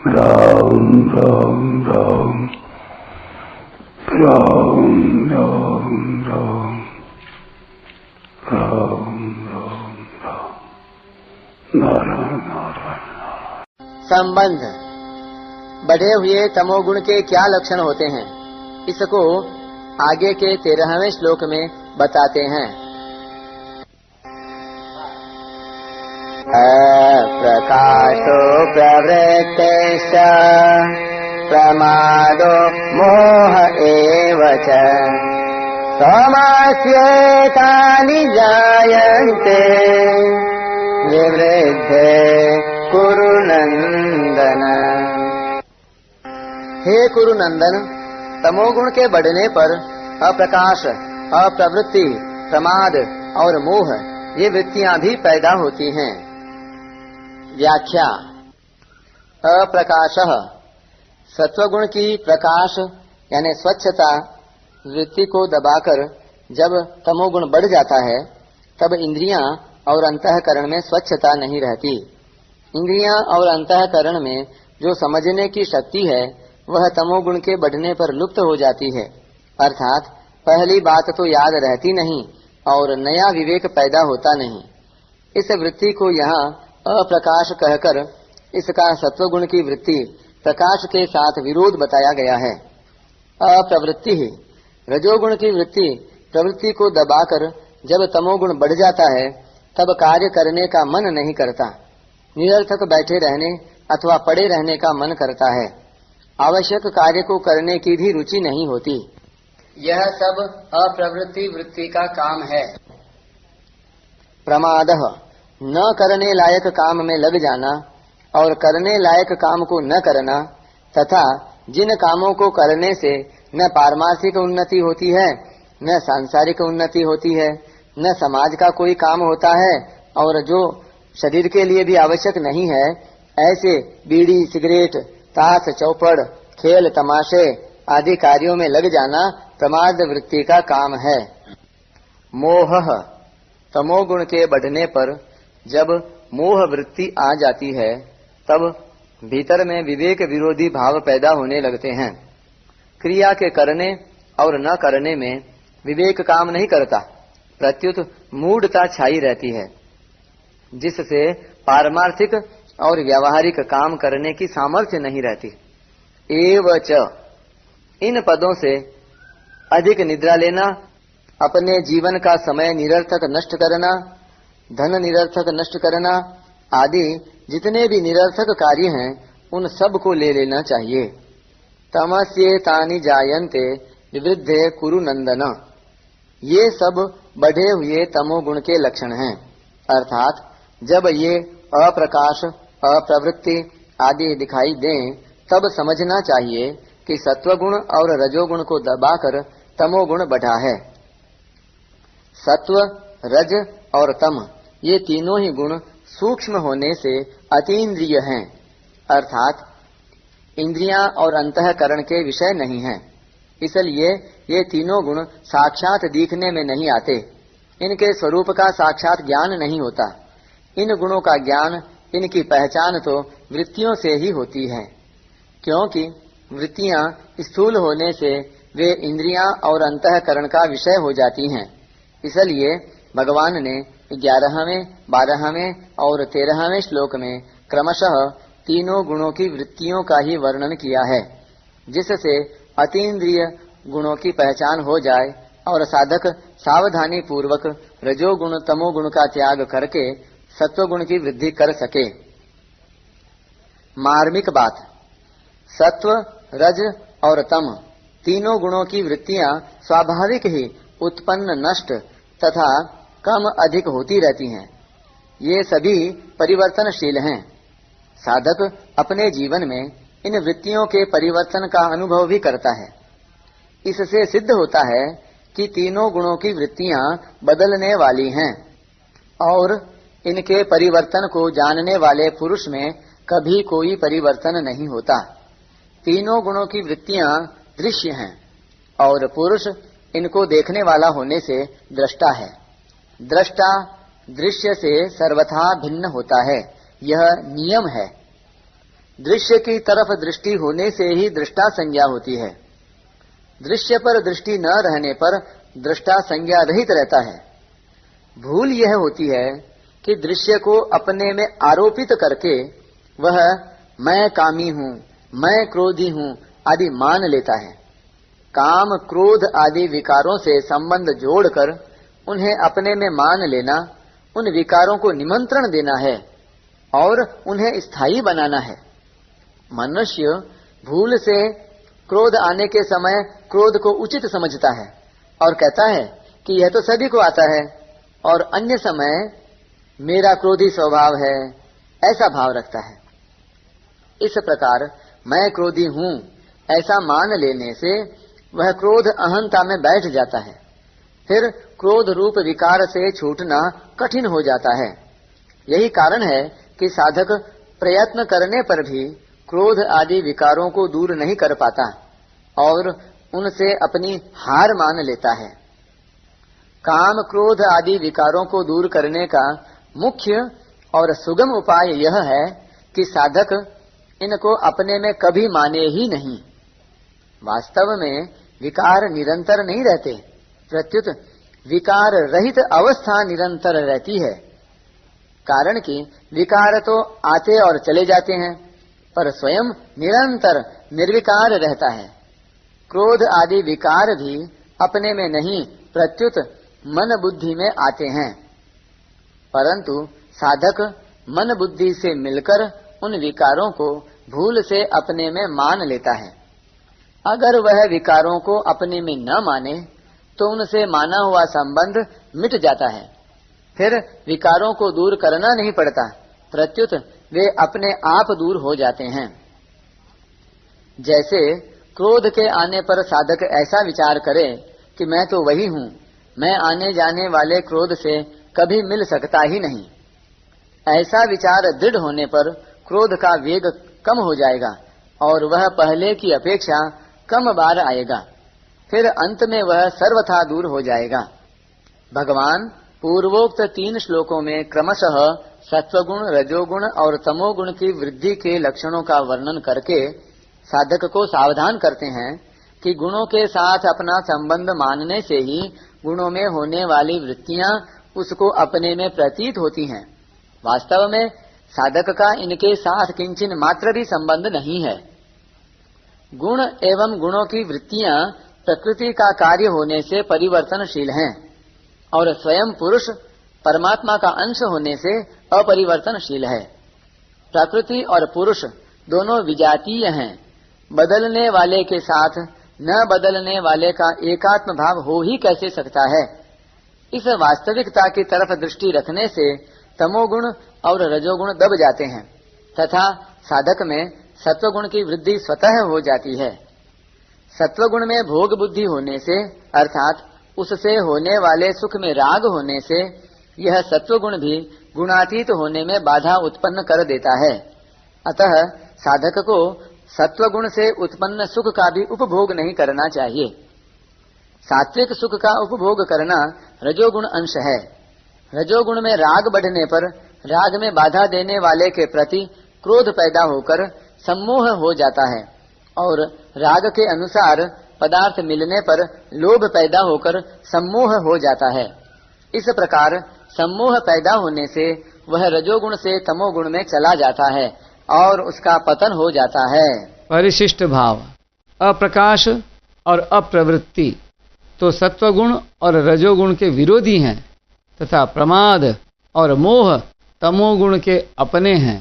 राम राम राम राम राम राम राम राम राम नारायण नारायण। संबंध। बढ़े हुए तमोगुण के क्या लक्षण होते हैं, इसको आगे के 13वें श्लोक में बताते हैं। अप्रकाशो प्रवृत्तिश्च प्रमादो मोह एव च तमस्येतानि जायन्ते विवृद्धे कुरु नंदन। हे कुरु नंदन, तमोगुण के बढ़ने पर अप्रकाश, अप्रवृत्ति, प्रमाद और मोह ये वृत्तियां भी पैदा होती हैं। व्याख्या। अप्रकाशः सत्वगुण की प्रकाश यानी स्वच्छता वृत्ति को दबाकर जब तमोगुण बढ़ जाता है तब इंद्रियां और अंतःकरण में स्वच्छता नहीं रहती। इंद्रियां और अंतःकरण में जो समझने की शक्ति है वह तमोगुण के बढ़ने पर लुप्त हो जाती है, अर्थात पहली बात तो याद रहती नहीं और नया विवेक पैदा होता नहीं। इस वृत्ति को यहाँ अप्रकाश कहकर इसका सत्वगुण की वृत्ति प्रकाश के साथ विरोध बताया गया है। अप्रवृत्ति ही रजोगुण की वृत्ति प्रवृत्ति को दबाकर जब तमोगुण बढ़ जाता है तब कार्य करने का मन नहीं करता, निरर्थक बैठे रहने अथवा पड़े रहने का मन करता है, आवश्यक कार्य को करने की भी रुचि नहीं होती। यह सब अप्रवृत्ति वृत्ति का काम है। प्रमादः न करने लायक काम में लग जाना और करने लायक काम को न करना तथा जिन कामों को करने से न पारमार्थिक उन्नति होती है, न सांसारिक उन्नति होती है, न समाज का कोई काम होता है और जो शरीर के लिए भी आवश्यक नहीं है, ऐसे बीड़ी, सिगरेट, ताश, चौपड़, खेल, तमाशे आदि कार्यों में लग जाना प्रमाद वृत्ति का काम है। मोह तमोगुण के बढ़ने पर जब मोह वृत्ति आ जाती है तब भीतर में विवेक विरोधी भाव पैदा होने लगते हैं। क्रिया के करने और न करने में विवेक काम नहीं करता, प्रत्युत मूढ़ता छाई रहती है, जिससे पारमार्थिक और व्यावहारिक काम करने की सामर्थ्य नहीं रहती। एवच इन पदों से अधिक निद्रा लेना, अपने जीवन का समय निरर्थक नष्ट करना, धन निरर्थक नष्ट करना आदि जितने भी निरर्थक कार्य हैं उन सब को ले लेना चाहिए। तमस्येतानि जायन्ते विवृद्धे कुरु नंदन। ये सब बढ़े हुए तमोगुण के लक्षण हैं, अर्थात जब ये अप्रकाश, अप्रवृत्ति आदि दिखाई दें तब समझना चाहिए कि सत्वगुण और रजोगुण को दबाकर तमोगुण बढ़ा है। सत्व, रज और तम ये तीनों ही गुण सूक्ष्म होने से अतीन्द्रिय हैं, अर्थात इंद्रियां और अंतःकरण के विषय नहीं हैं। इसलिए ये तीनों गुण साक्षात दिखने में नहीं आते, इनके स्वरूप का साक्षात ज्ञान नहीं होता। इन गुणों का ज्ञान, इनकी पहचान तो वृत्तियों से ही होती है, क्योंकि वृत्तियां स्थूल होने से वे इंद्रियां और अंतःकरण का विषय हो जाती हैं। इसलिए भगवान ने 11वें, 12वें और 13वें श्लोक में क्रमशः तीनों गुणों की वृत्तियों का ही वर्णन किया है, जिससे अतीन्द्रिय गुणों की पहचान हो जाए और साधक सावधानी पूर्वक रजोगुण तमोगुण का त्याग करके सत्वगुण की वृद्धि कर सके। मार्मिक बात, सत्व, रज और तम तीनों गुणों की वृत्तियां स्वाभाविक ही उत्पन्न, नष्ट तथा कम अधिक होती रहती हैं। ये सभी परिवर्तनशील हैं। साधक अपने जीवन में इन वृत्तियों के परिवर्तन का अनुभव भी करता है। इससे सिद्ध होता है कि तीनों गुणों की वृत्तियां बदलने वाली हैं और इनके परिवर्तन को जानने वाले पुरुष में कभी कोई परिवर्तन नहीं होता। तीनों गुणों की वृत्तियां दृश्य हैं और पुरुष इनको देखने वाला होने से दृष्टा है। दृष्टा दृश्य से सर्वथा भिन्न होता है, यह नियम है। दृश्य की तरफ दृष्टि होने से ही दृष्टा संज्ञा होती है। दृश्य पर दृष्टि न रहने पर दृष्टा संज्ञा रहित रहता है। भूल यह होती है कि दृश्य को अपने में आरोपित करके वह मैं कामी हूँ, मैं क्रोधी हूँ आदि मान लेता है। काम, क्रोध आदि विकारों से संबंध जोड़कर उन्हें अपने में मान लेना, उन विकारों को निमंत्रण देना है और उन्हें स्थायी बनाना है। मनुष्य भूल से क्रोध आने के समय क्रोध को उचित समझता है और कहता है कि यह तो सभी को आता है, और अन्य समय मेरा क्रोधी स्वभाव है, ऐसा भाव रखता है। इस प्रकार मैं क्रोधी हूँ ऐसा मान लेने से वह क्रोध अहंता में बैठ जाता है। फिर क्रोध रूप विकार से छूटना कठिन हो जाता है। यही कारण है कि साधक प्रयत्न करने पर भी क्रोध आदि विकारों को दूर नहीं कर पाता और उनसे अपनी हार मान लेता है। काम, क्रोध आदि विकारों को दूर करने का मुख्य और सुगम उपाय यह है कि साधक इनको अपने में कभी माने ही नहीं। वास्तव में विकार निरंतर नहीं रहते, प्रत्युत विकार रहित अवस्था निरंतर रहती है। कारण कि विकार तो आते और चले जाते हैं, पर स्वयं निरंतर निर्विकार रहता है। क्रोध आदि विकार भी अपने में नहीं, प्रत्युत मन बुद्धि में आते हैं, परंतु साधक मन बुद्धि से मिलकर उन विकारों को भूल से अपने में मान लेता है। अगर वह विकारों को अपने में न माने तो उनसे माना हुआ संबंध मिट जाता है। फिर विकारों को दूर करना नहीं पड़ता, प्रत्युत वे अपने आप दूर हो जाते हैं। जैसे क्रोध के आने पर साधक ऐसा विचार करे कि मैं तो वही हूँ, मैं आने जाने वाले क्रोध से कभी मिल सकता ही नहीं। ऐसा विचार दृढ़ होने पर क्रोध का वेग कम हो जाएगा और वह पहले की अपेक्षा कम बार आएगा। फिर अंत में वह सर्वथा दूर हो जाएगा। भगवान पूर्वोक्त 3 श्लोकों में क्रमशः सत्वगुण, रजोगुण और तमोगुण की वृद्धि के लक्षणों का वर्णन करके साधक को सावधान करते हैं कि गुणों के साथ अपना संबंध मानने से ही गुणों में होने वाली वृत्तियां उसको अपने में प्रतीत होती हैं। वास्तव में साधक का इनके साथ किंचिन मात्र भी संबंध नहीं है। गुण एवं गुणों की वृत्तियां प्रकृति का कार्य होने से परिवर्तनशील हैं और स्वयं पुरुष परमात्मा का अंश होने से अपरिवर्तनशील है। प्रकृति और पुरुष दोनों विजातीय हैं। बदलने वाले के साथ न बदलने वाले का एकात्म भाव हो ही कैसे सकता है। इस वास्तविकता की तरफ दृष्टि रखने से तमोगुण और रजोगुण दब जाते हैं तथा साधक में सत्वगुण की वृद्धि स्वतः हो जाती है। सत्वगुण में भोग बुद्धि होने से अर्थात उससे होने वाले सुख में राग होने से यह सत्वगुण भी गुणातीत होने में बाधा उत्पन्न कर देता है। अतः साधक को सत्वगुण से उत्पन्न सुख का भी उपभोग नहीं करना चाहिए। सात्विक सुख का उपभोग करना रजोगुण अंश है। रजोगुण में राग बढ़ने पर राग में बाधा देने वाले के प्रति क्रोध पैदा होकर सम्मोह हो जाता है और राग के अनुसार पदार्थ मिलने पर लोभ पैदा होकर सम्मोह हो जाता है। इस प्रकार सम्मोह पैदा होने से वह रजोगुण से तमोगुण में चला जाता है और उसका पतन हो जाता है। परिशिष्ट भाव, अप्रकाश और अप्रवृत्ति तो सत्वगुण और रजोगुण के विरोधी हैं तथा प्रमाद और मोह तमोगुण के अपने हैं।